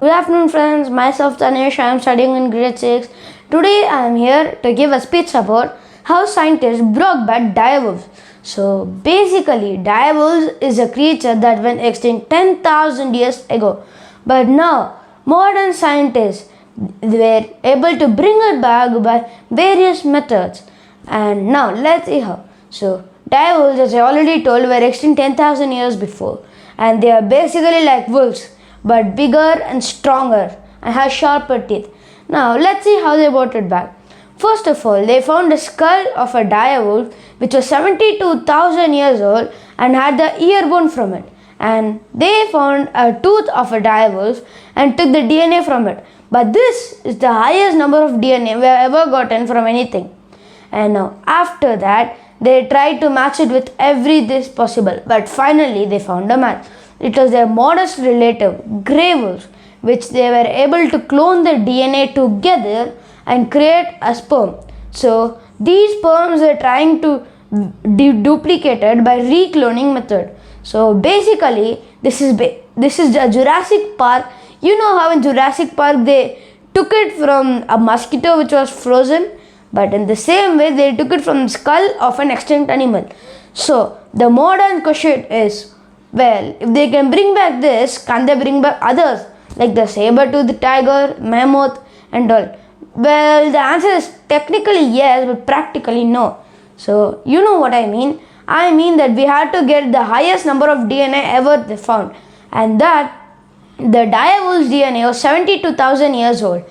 Good afternoon, friends. Myself Tanish. I am studying in grade 6. Today I am here to give a speech about how scientists brought back direwolves. So basically, direwolves is a creature that went extinct 10,000 years ago. But now, modern scientists were able to bring it back by various methods. And now let's see how. So direwolves, as I already told, were extinct 10,000 years before, and they are basically like wolves but bigger and stronger and have sharper teeth. Now let's see how they brought it back. First of all, they found the skull of a direwolf which was 72,000 years old and had the ear bone from it. And they found a tooth of a direwolf and took the DNA from it. But this is the highest number of DNA we have ever gotten from anything. And now after that, they tried to match it with every this possible, but finally they found a match. It was their modest relative, grey wolves, which they were able to clone the DNA together and create a sperm. So these sperms were trying to duplicate it by recloning method. So basically, this is a Jurassic Park. You know how in Jurassic Park they took it from a mosquito which was frozen, but in the same way they took it from the skull of an extinct animal. So the modern question is, well, if they can bring back this, can they bring back others like the saber-toothed tiger, mammoth and all? Well, the answer is technically yes, but practically no. So you know what I mean? I mean that we had to get the highest number of DNA ever found, and that the direwolf's DNA was 72,000 years old.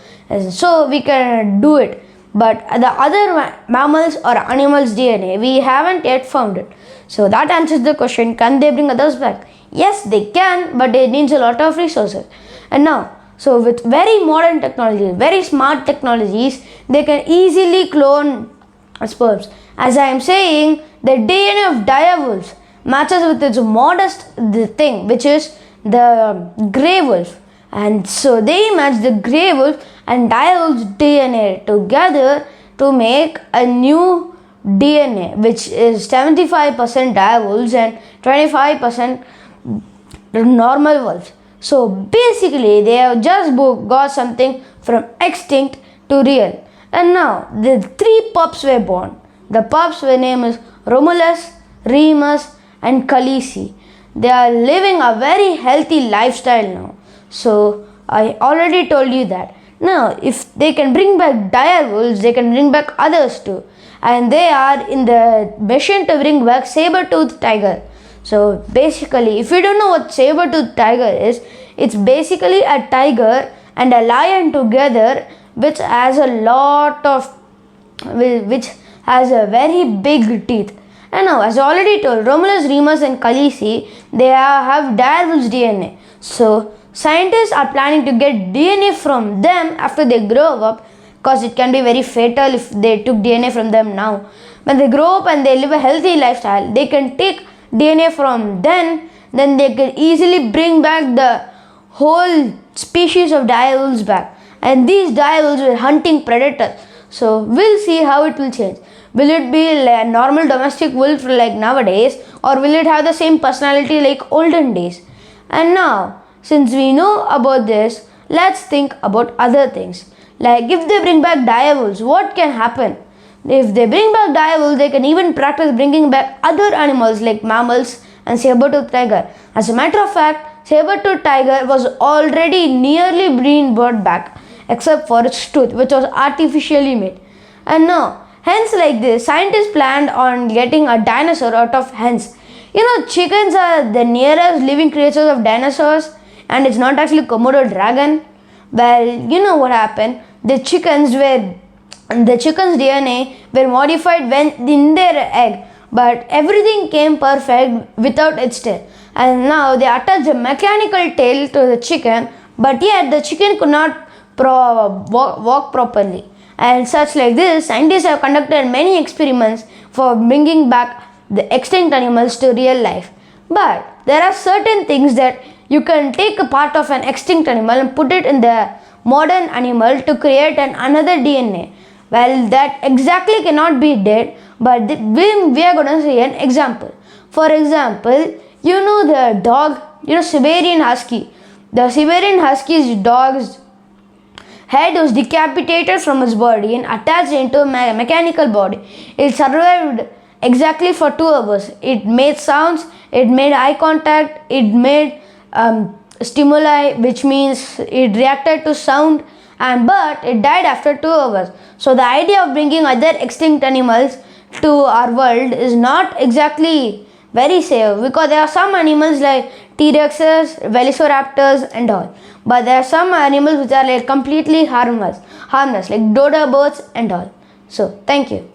So we can do it. But the other mammals or animals' DNA, we haven't yet found it. So that answers the question, can they bring others back? Yes, they can, but it needs a lot of resources. And now, so with very modern technologies, very smart technologies, they can easily clone sperms. As I am saying, the DNA of direwolves matches with its modest thing, which is the grey wolf. And so they match the grey wolf and direwolf's DNA together to make a new DNA, which is 75% direwolves and 25% normal wolves. So basically, they have just got something from extinct to real. And now the three pups were born. The pups were named Romulus, Remus, and Khaleesi. They are living a very healthy lifestyle now. So I already told you that. Now, if they can bring back direwolves, they can bring back others too. And they are in the mission to bring back saber-toothed tiger. So basically, if you don't know what saber-toothed tiger is, it's basically a tiger and a lion together, which has a very big teeth. And now, as I already told, Romulus, Remus, and Khaleesi, they have direwolves' DNA. So scientists are planning to get DNA from them after they grow up, because it can be very fatal if they took DNA from them now. When they grow up and they live a healthy lifestyle, they can take DNA from them, then they can easily bring back the whole species of direwolves back. And these direwolves were hunting predators. So we'll see how it will change. Will it be a normal domestic wolf like nowadays, or will it have the same personality like olden days? And now, since we know about this, let's think about other things. Like if they bring back direwolves, what can happen? If they bring back direwolves, they can even practice bringing back other animals like mammals and saber-toothed tiger. As a matter of fact, saber-toothed tiger was already nearly being brought back, except for its tooth, which was artificially made. And now, hens like this, scientists planned on getting a dinosaur out of hens. You know, chickens are the nearest living creatures of dinosaurs, and it's not actually Komodo dragon. Well, you know what happened. The chickens' DNA were modified when in their egg, but everything came perfect without its tail. And now they attached a mechanical tail to the chicken, but yet the chicken could not walk properly. And such like this, scientists have conducted many experiments for bringing back the extinct animals to real life. But there are certain things that you can take a part of an extinct animal and put it in the modern animal to create another DNA. Well, that exactly cannot be done, but we are going to see an example. For example, you know the dog, Siberian Husky. The Siberian Husky's dog's head was decapitated from its body and attached into a mechanical body. It survived exactly for 2 hours. It made sounds, it made eye contact, it made stimuli, which means it reacted to sound, but it died after 2 hours. So the idea of bringing other extinct animals to our world is not exactly very safe, because there are some animals like T-Rexes, Velociraptors and all, but there are some animals which are like completely harmless like dodo birds and all. So thank you.